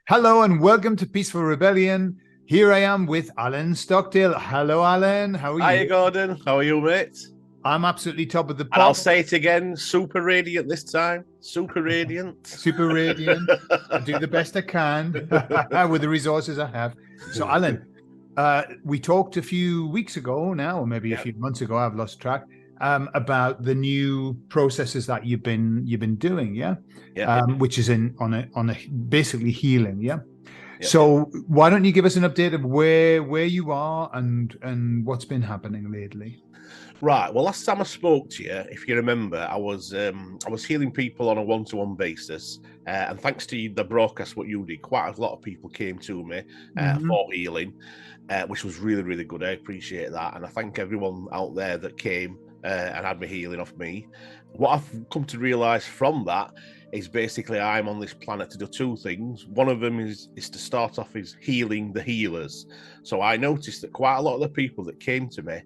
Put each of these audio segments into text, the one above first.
Hello and welcome to Peaceful Rebellion. Here I am with Alan Stockdale. Hello, Alan. How are Hiya, you? Gordon. How are you, mate? I'm absolutely top of the And I'll pops. say it again, super radiant this time. Super radiant. Super radiant. I do the best I can with the resources I have. So, Alan, we talked a few weeks ago now, or maybe a Yeah, few months ago. I've lost track. About the new processes that you've been doing, yeah, yeah, which is on a basically healing, yeah. yeah. So why don't you give us an update of where you are and what's been happening lately? Right. Well, last time I spoke to you, if you remember, I was healing people on a one-to-one basis, and thanks to the broadcast, what you did, quite a lot of people came to me Hmm. for healing, which was really, really good. I appreciate that, and I thank everyone out there that came and had me healing off me. What I've come to realise from that is basically I'm on this planet to do two things. One of them is to start off is healing the healers. So I noticed that quite a lot of the people that came to me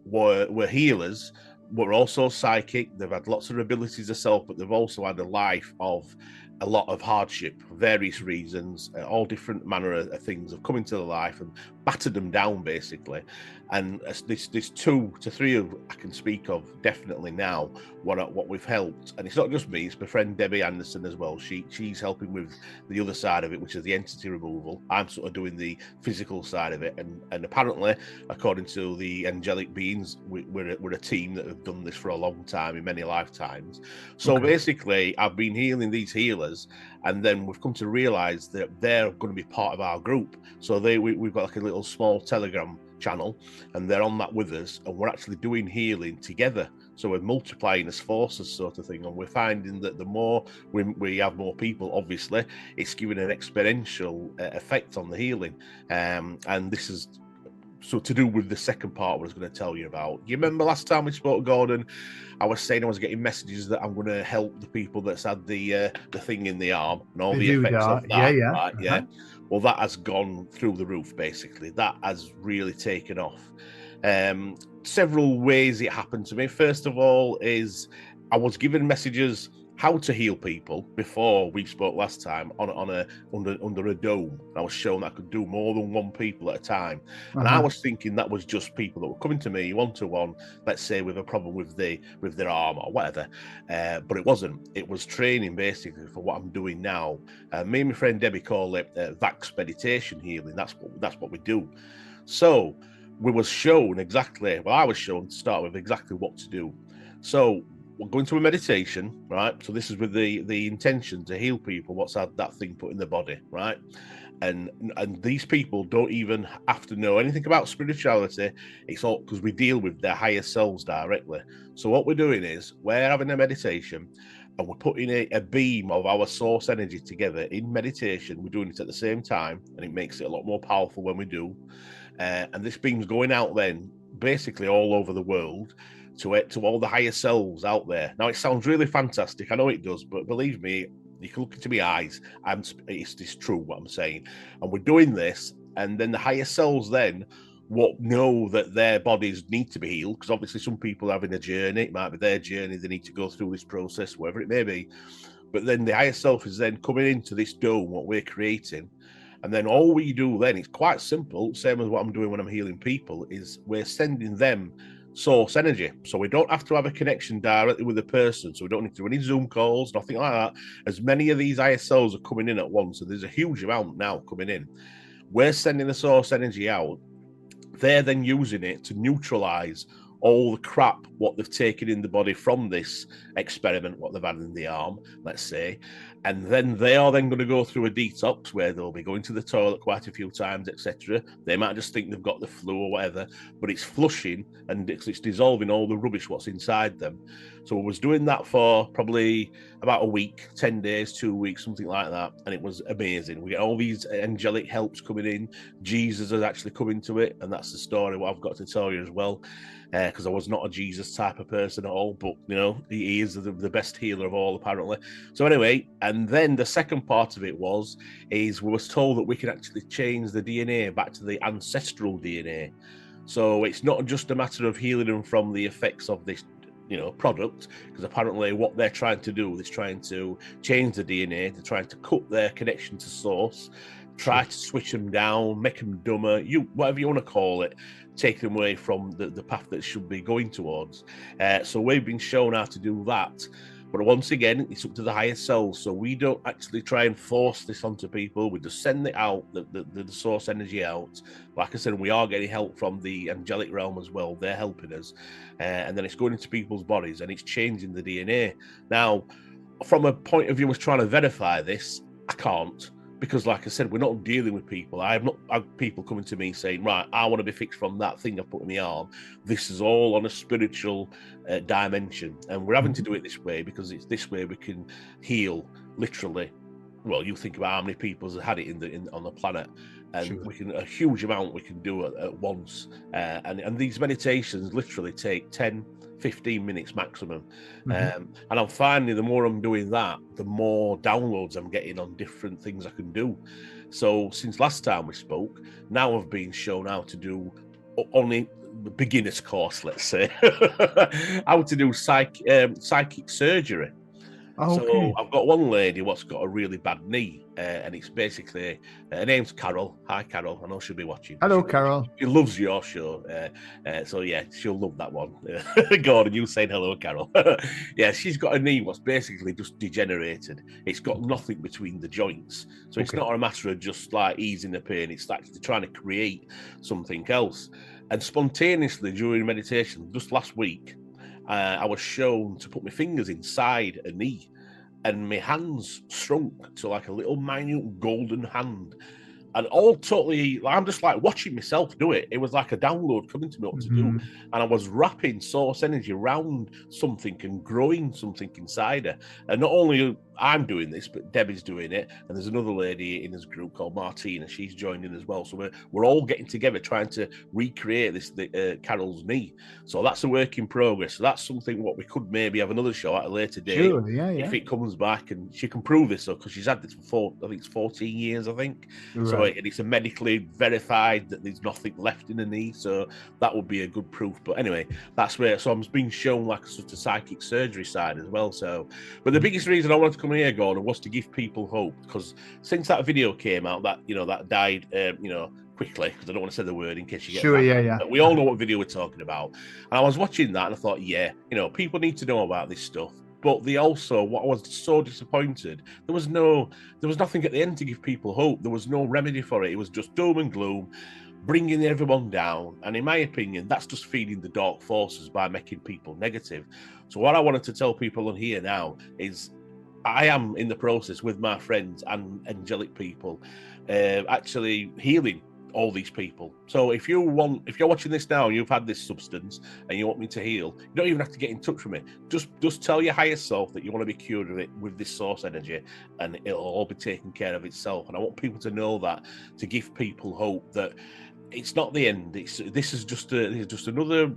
were healers, were also psychic. They've had lots of abilities of self, but they've also had a life of a lot of hardship for various reasons. All different manner of things have come into their life and battered them down, basically. And there's 2 to 3 of I can speak of definitely now what we've helped. And it's not just me; it's my friend Debbie Anderson as well. She's helping with the other side of it, which is the entity removal. I'm sort of doing the physical side of it, and apparently, according to the angelic beings, we're a team that have done this for a long time in many lifetimes. So Okay. basically, I've been healing these healers, and then we've come to realize that they're going to be part of our group. So we've got like a little small Telegram channel, and they're on that with us, and we're actually doing healing together. So we're multiplying as forces, sort of thing, and we're finding that the more we have more people, obviously, it's giving an exponential effect on the healing. And this is so to do with the second part I was going to tell you about. You remember last time we spoke, Gordon? I was saying I was getting messages that I'm going to help the people that's had the thing in the arm and all The the effects Huda. of Yeah, that, yeah. right? Uh-huh. Yeah. Well, that has gone through the roof, basically. That has really taken off. Several ways it happened to me. First of all, is I was given messages how to heal people before we spoke last time on a under a dome. I was shown I could do more than one people at a time, and I Uh-huh. was thinking that was just people that were coming to me one to one, let's say with a problem with their arm or whatever. But it wasn't. It was training basically for what I'm doing now. Me and my friend Debbie call it Vax meditation healing. That's what we do. So we was shown exactly. Well, I was shown to start with exactly what to do. So we're going to a meditation, right? So this is with the intention to heal people. What's that thing put in the body, right? And these people don't even have to know anything about spirituality. It's all because we deal with their higher selves directly. So what we're doing is we're having a meditation, and we're putting a beam of our source energy together in meditation. We're doing it at the same time, and it makes it a lot more powerful when we do. And this beam's going out then basically all over the world to all the higher selves out there. Now it sounds really fantastic, I know it does, but believe me, you can look into my eyes. It's true what I'm saying, and we're doing this, and then the higher selves then what know that their bodies need to be healed, because obviously some people are having a journey. It might be their journey; they need to go through this process, whatever it may be. But then the higher self is then coming into this dome, what we're creating. And then all we do then, it's quite simple, same as what I'm doing when I'm healing people, is we're sending them source energy. So we don't have to have a connection directly with the person. So we don't need to do any Zoom calls, nothing like that. As many of these ISLs are coming in at once, and there's a huge amount now coming in. We're sending the source energy out. They're then using it to neutralize all the crap what they've taken in the body from this experiment, what they've had in the arm, let's say. And then they are then going to go through a detox where they'll be going to the toilet quite a few times, etc. They might just think they've got the flu or whatever, but it's flushing and it's dissolving all the rubbish what's inside them. So I was doing that for probably about a week, 10 days, 2 weeks, something like that. And it was amazing. We get all these angelic helps coming in. Jesus has actually come into it. And that's the story what I've got to tell you as well. Because I was not a Jesus type of person at all, but he is the best healer of all, apparently. So anyway, and then the second part of it is we was told that we can actually change the DNA back to the ancestral DNA. So it's not just a matter of healing them from the effects of this product, because apparently what they're trying to do is trying to change the DNA. They're trying to cut their connection to source, try to switch them down, make them dumber, whatever you want to call it, take them away from the path that should be going towards. So we've been shown how to do that. But once again, it's up to the higher self. So we don't actually try and force this onto people. We just send it out, the source energy out. Like I said, we are getting help from the angelic realm as well. They're helping us. And then it's going into people's bodies and it's changing the DNA. Now, from a point of view of trying to verify this, I can't. Because, like I said, we're not dealing with people. I have not had people coming to me saying, right, I want to be fixed from that thing I've put in my arm. This is all on a spiritual dimension. And we're having to do it this way because it's this way we can heal, literally. Well, you think about how many people have had it on the planet. And we can, a huge amount we can do at once. And these meditations literally take 10, 15 minutes maximum. And I'm finding the more I'm doing that, the more downloads I'm getting on different things I can do. So since last time we spoke, now I've been shown how to do only the beginner's course, let's say, how to do psychic surgery. So I've got one lady what's got a really bad knee, and it's basically, her name's Carol. Hi, Carol. I know she'll be watching. Hello, Carol. She loves your show. So, yeah, she'll love that one. Gordon, you saying hello, Carol. Yeah, she's got a knee what's basically just degenerated. It's got nothing between the joints. So it's not a matter of just like easing the pain. It's actually trying to create something else. And spontaneously during meditation, just last week, I was shown to put my fingers inside a knee, and my hands shrunk to like a little minute golden hand, and all totally, I'm just like watching myself do it. It was like a download coming to me what to do, and I was wrapping source energy around something and growing something inside her. And not only I'm doing this, but Debbie's doing it, and there's another lady in this group called Martina. She's joined in as well. So we're all getting together trying to recreate this Carol's knee. So that's a work in progress. So that's something what we could maybe have another show at a later date. Sure, yeah. If it comes back, and she can prove this, because she's had this for I think it's 14 years, I think. Right. So it's a medically verified that there's nothing left in the knee. So that would be a good proof. But anyway, that's where. So I'm being shown like sort of psychic surgery side as well. So, but the biggest reason I wanted to come here, Gordon, was to give people hope, because since that video came out, that that died, quickly, because I don't want to say the word in case you get But we all know what video we're talking about. And I was watching that and I thought, people need to know about this stuff. But what I was so disappointed, there was nothing at the end to give people hope. There was no remedy for it. It was just doom and gloom, bringing everyone down. And in my opinion, that's just feeding the dark forces by making people negative. So what I wanted to tell people on here now is I am in the process with my friends and angelic people, actually healing all these people. So if you're watching this now and you've had this substance and you want me to heal, you don't even have to get in touch with me. Just tell your higher self that you want to be cured of it with this source energy, and it'll all be taken care of itself. And I want people to know that, to give people hope that it's not the end. This is just another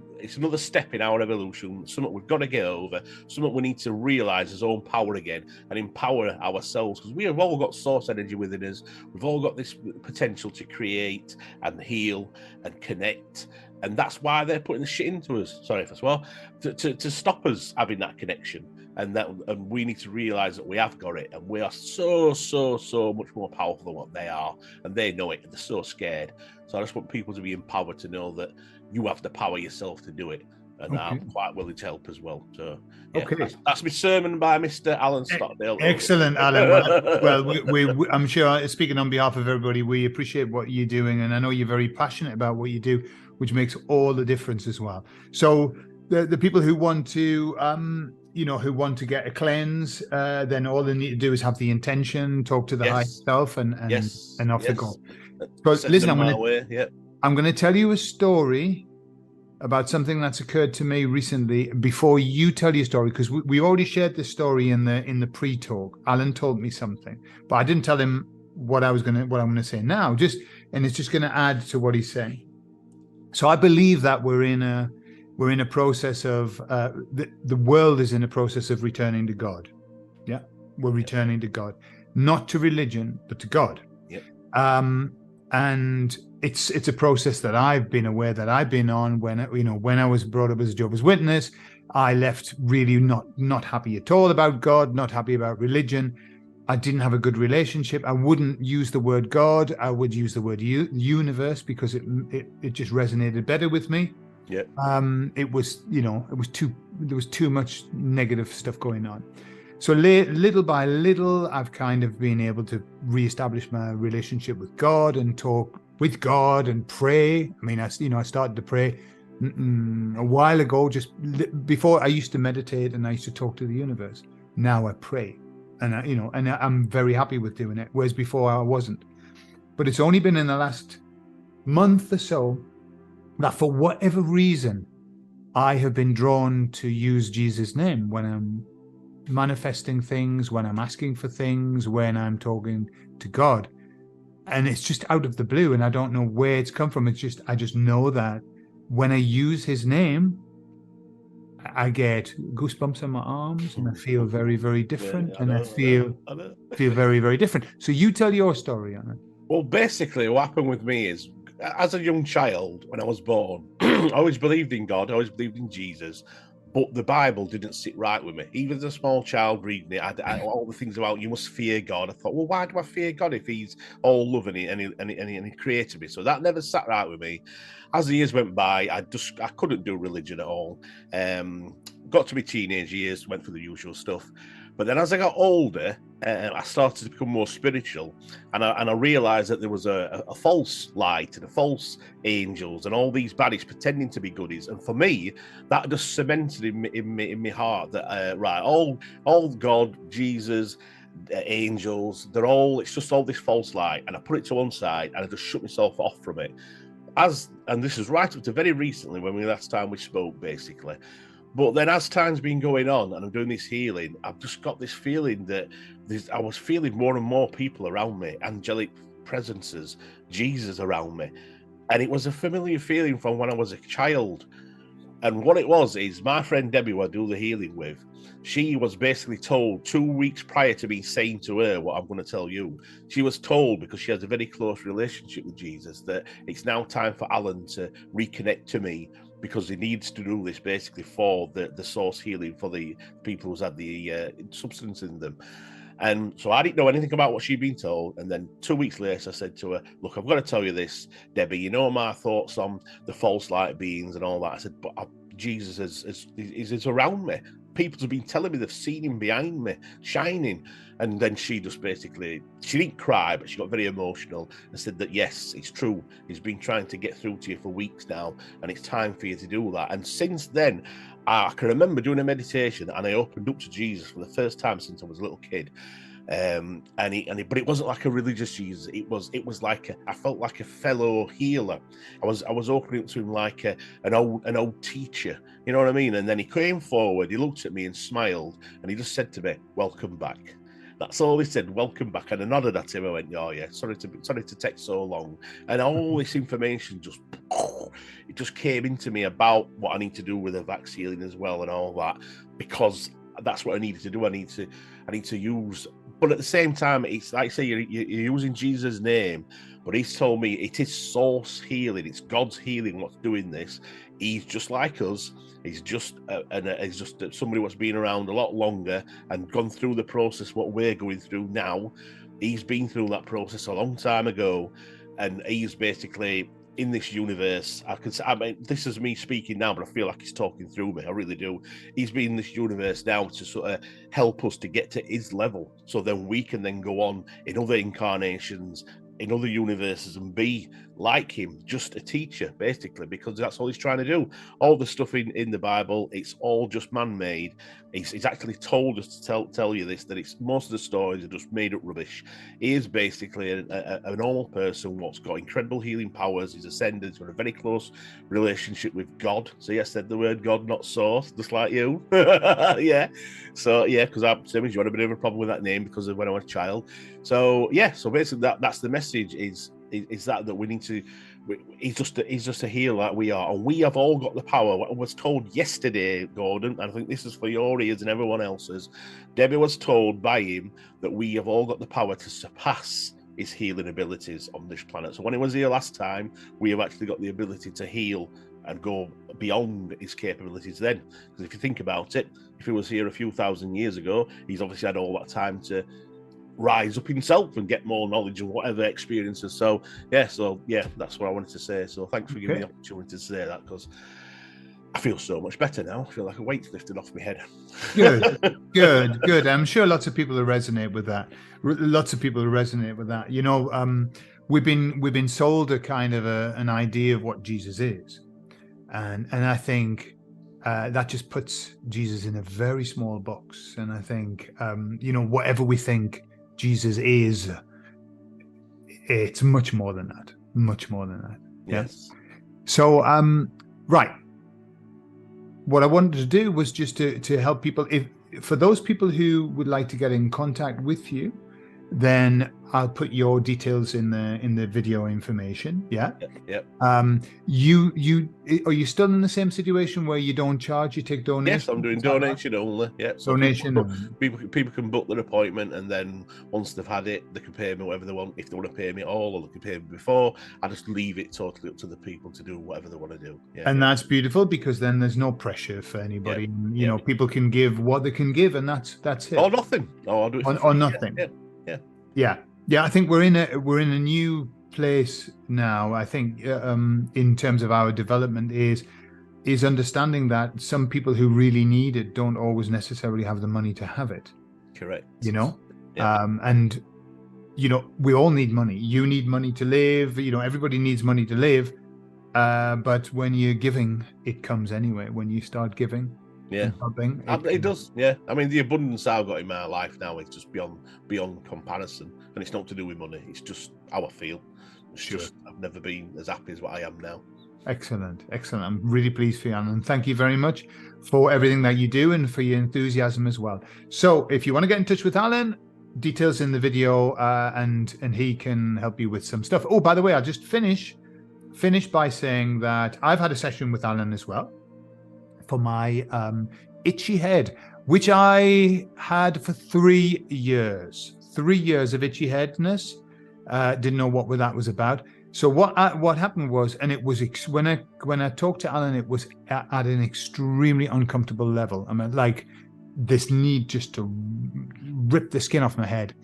step in our evolution. Something we've got to get over. Something we need to realize his own power again and empower ourselves, because we have all got source energy within us. We've all got this potential to create and heal and connect, and that's why they're putting the shit into us. Sorry if I swear. To stop us having that connection. And we need to realize that we have got it, and we are so much more powerful than what they are, and they know it, and they're so scared. So I just want people to be empowered to know that you have the power yourself to do it, and I'm quite willing to help as well. So that's my sermon by Mr. Alan Stockdale. Excellent, Alan. Well, we I'm sure, speaking on behalf of everybody, we appreciate what you're doing, and I know you're very passionate about what you do, which makes all the difference as well. So the people who want to who want to get a cleanse, then all they need to do is have the intention, talk to the higher self, and off they go. But listen, I'm going to tell you a story about something that's occurred to me recently. Before you tell your story, because we already shared this story in the pre-talk. Alan told me something, but I didn't tell him what I'm going to say now. And it's just going to add to what he's saying. So I believe that we're in a process of the world is in a process of returning to God. We're returning to God, not to religion, but to God. And it's a process that I've been aware that I've been on. When I was brought up as a Jehovah's Witness, I left really not happy at all about God, not happy about religion. I didn't have a good relationship. I wouldn't use the word God. I would use the word universe because it just resonated better with me. Yeah. It was there was too much negative stuff going on. So little by little, I've kind of been able to reestablish my relationship with God and talk with God and pray. I mean, I started to pray a while ago. Just before, I used to meditate and I used to talk to the universe. Now I pray, and I'm very happy with doing it. Whereas before I wasn't. But it's only been in the last month or so that, for whatever reason, I have been drawn to use Jesus' name when I'm manifesting things, when I'm asking for things, when I'm talking to God. And it's just out of the blue, and I don't know where it's come from. I just know that when I use his name, I get goosebumps on my arms and I feel very, very different. I feel very, very different. So you tell your story, Anna. Well, basically, what happened with me is, as a young child, when I was born, I always believed in God, I always believed in Jesus, but the Bible didn't sit right with me. Even as a small child reading it, all the things about you must fear God. I thought, well, why do I fear God if he's all loving and he created me? So that never sat right with me. As the years went by, I couldn't do religion at all. Got to my teenage years, went through the usual stuff. But then as I got older, I started to become more spiritual, and I realised that there was a false light and a false angels and all these baddies pretending to be goodies. And for me, that just cemented in my heart that all God, Jesus, angels, it's just all this false light. And I put it to one side and I just shut myself off from it. And this is right up to very recently, when last time we spoke, basically. But then as time's been going on and I'm doing this healing, I've just got this feeling that I was feeling more and more people around me, angelic presences, Jesus around me. And it was a familiar feeling from when I was a child. And what it was is, my friend Debbie, who I do the healing with, she was basically told 2 weeks prior to me saying to her what I'm going to tell you. She was told, because she has a very close relationship with Jesus, that it's now time for Alan to reconnect to me, because he needs to do this basically for the source healing for the people who's had the substance in them. And so I didn't know anything about what she'd been told. And then 2 weeks later, I said to her, look, I've got to tell you this, Debbie, you know my thoughts on the false light beings and all that. I said, but Jesus is around me. People have been telling me they've seen him behind me, shining. And then she just basically, she didn't cry, but she got very emotional and said that, yes, it's true. He's been trying to get through to you for weeks now, and it's time for you to do that. And since then, I can remember doing a meditation, and I opened up to Jesus for the first time since I was a little kid. But it wasn't like a religious Jesus. It was like I felt like a fellow healer. I was opening up to him like an old teacher, you know what I mean? And then he came forward, he looked at me and smiled, and he just said to me, "Welcome back." That's all he said, "Welcome back." And I nodded at him. I went, "Oh yeah, sorry to take so long." And all this information just came into me about what I need to do with the vax healing as well and all that, because that's what I needed to do. I need to use. But at the same time, it's like I say, you're using Jesus' name, but he's told me it is source healing. It's God's healing what's doing this. He's just like us. He's just somebody what's been around a lot longer and gone through the process what we're going through now. He's been through that process a long time ago, and he's basically in this universe. I mean, this is me speaking now, but I feel like he's talking through me. I really do. He's been in this universe now to sort of help us to get to his level, so then we can then go on in other incarnations, in other universes, and be like him, just a teacher, basically, because that's all he's trying to do. All the stuff in the Bible, it's all just man-made. He's actually told us to tell you this, that it's most of the stories are just made up rubbish. He is basically a normal person what's got incredible healing powers. He's ascended, he's got a very close relationship with God. See, I said the word God, not source, just like you. Yeah. So yeah, because I'm same as you had a bit of a problem with that name because of when I was a child. So yeah, so basically that's the message is that we need to. He's just a healer like we are, and we have all got the power. What I was told yesterday, Gordon, and I think this is for your ears and everyone else's. Debbie was told by him that we have all got the power to surpass his healing abilities on this planet. So when he was here last time, we have actually got the ability to heal and go beyond his capabilities then. Because if you think about it, if he was here a few thousand years ago, he's obviously had all that time to rise up himself and get more knowledge and whatever experiences. So that's what I wanted to say. So thanks for giving me the opportunity to say that, because I feel so much better now. I feel like a weight's lifted off my head. Good. I'm sure lots of people will resonate with that. You know, we've been sold a kind of an idea of what Jesus is, and I think that just puts Jesus in a very small box. And I think you know, whatever we think Jesus is, it's much more than that. Much more than that. Yes. Yeah? So right. What I wanted to do was just to help people. For those people who would like to get in contact with you, then I'll put your details in the video information. Yeah. Yep. You are you still in the same situation where you don't charge? You take donations? Yes, I'm doing donation only. Yeah. So people can book their appointment, and then once they've had it, they can pay me whatever they want. If they want to pay me all, or they can pay me before, I just leave it totally up to the people to do whatever they want to do. Yeah. And that's beautiful, because then there's no pressure for anybody. Yeah. You know, people can give what they can give, and that's it. Or nothing. Or I'll do it or nothing. Yeah. I think we're in a new place now. I think in terms of our development is understanding that some people who really need it don't always necessarily have the money to have it. Correct. You know, and you know, we all need money. You need money to live. You know, everybody needs money to live. But when you're giving, it comes anyway. When you start giving. Yeah, it does. Yeah, I mean, the abundance I've got in my life now is just beyond comparison, and it's not to do with money. It's just how I feel. It's just, I've never been as happy as what I am now. Excellent. I'm really pleased for you, Alan. Thank you very much for everything that you do and for your enthusiasm as well. So, if you want to get in touch with Alan, details in the video, and he can help you with some stuff. Oh, by the way, I'll just finish by saying that I've had a session with Alan as well, for my itchy head, which I had for 3 years. 3 years of itchy headness. Didn't know what that was about. So what happened was, and it was when I talked to Alan, it was at an extremely uncomfortable level. I mean, like this need just to rip the skin off my head.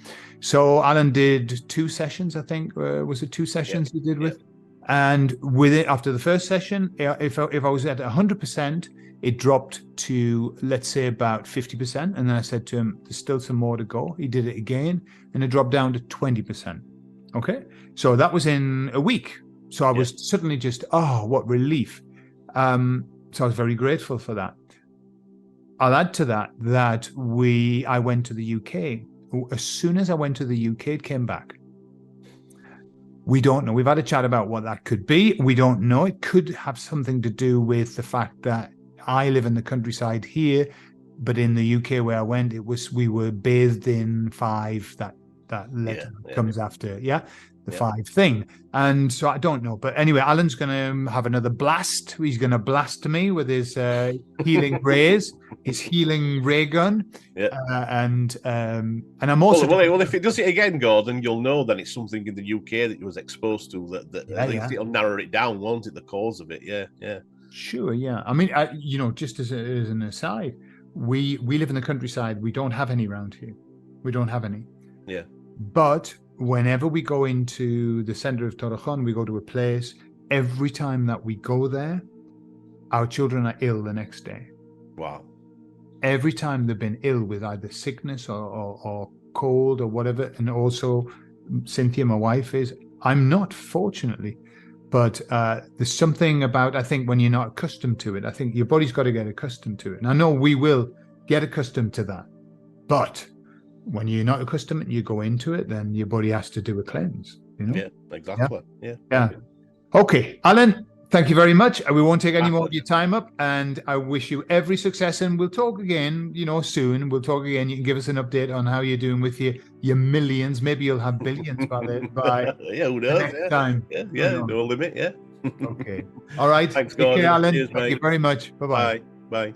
So Alan did 2 sessions, I think. Was it 2 sessions he did with? And with it, after the first session, if I was at 100%, it dropped to, let's say, about 50%. And then I said to him, there's still some more to go. He did it again, and it dropped down to 20%. Okay. So that was in a week. So I was suddenly just, what relief. So I was very grateful for that. I'll add to that I went to the UK. As soon as I went to the UK, it came back. We don't know. We've had a chat about what that could be. We don't know. It could have something to do with the fact that I live in the countryside here, but in the UK where I went, we were bathed in 5. That letter comes after, the 5 thing. And so I don't know. But anyway, Alan's going to have another blast. He's going to blast me with his healing rays, his healing ray gun. Yeah. And I'm also... Well, if it does it again, Gordon, you'll know then it's something in the UK that you was exposed to that at least it'll narrow it down, won't it? The cause of it. Yeah. Sure, yeah. I mean, you know, just as an aside, we live in the countryside. We don't have any around here. We don't have any. Yeah. But whenever we go into the center of Torrejon, we go to a place, every time that we go there, our children are ill the next day. Wow. Every time they've been ill with either sickness or cold or whatever. And also, Cynthia, my wife, I'm not, fortunately. But there's something about, I think, when you're not accustomed to it, I think your body's got to get accustomed to it. And I know we will get accustomed to that. But when you're not accustomed and you go into it, then your body has to do a cleanse. You know? Yeah, exactly. Yeah. Okay, Alan, thank you very much. We won't take any more of your time up. And I wish you every success. And we'll talk again, soon. We'll talk again. You can give us an update on how you're doing with your millions. Maybe you'll have billions by who knows? Next time. Yeah, no limit. Yeah. Okay. All right. Thanks, Take care, Alan. Cheers, thank you very much. Bye-bye. Bye.